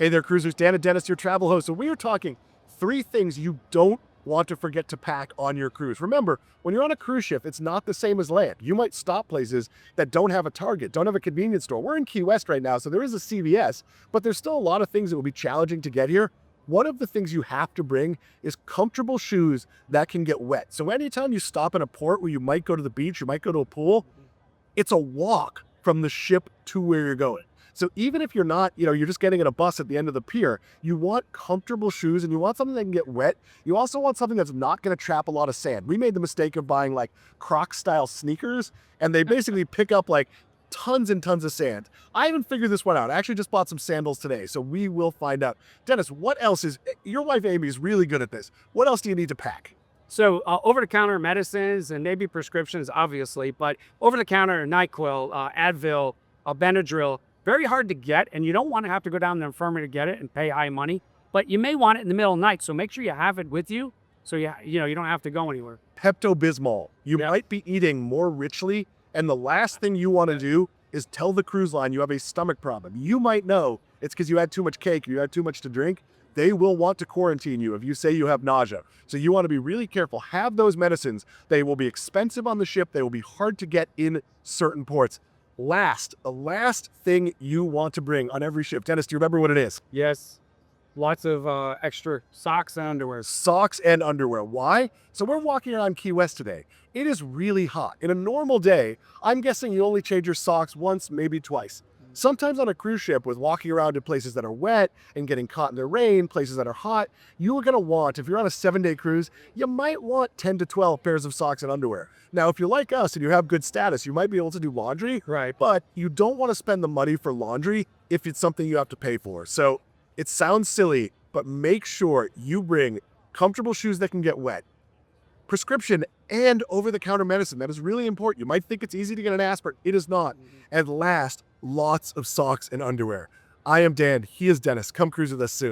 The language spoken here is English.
Hey there, cruisers. Dan and Dennis, your travel host. So we are talking 3 things you don't want to forget to pack on your cruise. Remember, when you're on a cruise ship, it's not the same as land. You might stop places that don't have a Target, don't have a convenience store. We're in Key West right now, so there is a CVS, but there's still a lot of things that will be challenging to get here. One of the things you have to bring is comfortable shoes that can get wet. So anytime you stop in a port where you might go to the beach, you might go to a pool, it's a walk from the ship to where you're going. So even if you're not, you're just getting in a bus at the end of the pier, you want comfortable shoes and you want something that can get wet. You also want something that's not going to trap a lot of sand. We made the mistake of buying like Croc style sneakers, and they basically pick up like tons and tons of sand. I haven't figured this one out. I actually just bought some sandals today, so we will find out. Dennis, what else your wife Amy is really good at this. What else do you need to pack? So over-the-counter medicines and maybe prescriptions, obviously, but over-the-counter NyQuil, Advil, Benadryl, very hard to get, and you don't want to have to go down to the infirmary to get it and pay high money, but you may want it in the middle of the night, so make sure you have it with you so you don't have to go anywhere. Pepto-Bismol. You might be eating more richly, and the last thing you want to do is tell the cruise line you have a stomach problem. You might know it's because you had too much cake, you had too much to drink. They will want to quarantine you if you say you have nausea. So you want to be really careful. Have those medicines. They will be expensive on the ship. They will be hard to get in certain ports. The last thing you want to bring on every ship. Dennis, do you remember what it is? Yes, lots of extra socks and underwear. Socks and underwear. Why? So we're walking around Key West today. It is really hot. In a normal day, I'm guessing you only change your socks once, maybe twice. Sometimes on a cruise ship with walking around in places that are wet and getting caught in the rain, places that are hot, you are going to want, if you're on a 7-day cruise, you might want 10 to 12 pairs of socks and underwear. Now, if you're like us and you have good status, you might be able to do laundry, Right. But you don't want to spend the money for laundry if it's something you have to pay for. So it sounds silly, but make sure you bring comfortable shoes that can get wet, prescription and over-the-counter medicine. That is really important. You might think it's easy to get an aspirin. It is not. And last, lots of socks and underwear. I am Dan. He is Dennis. Come cruise with us soon.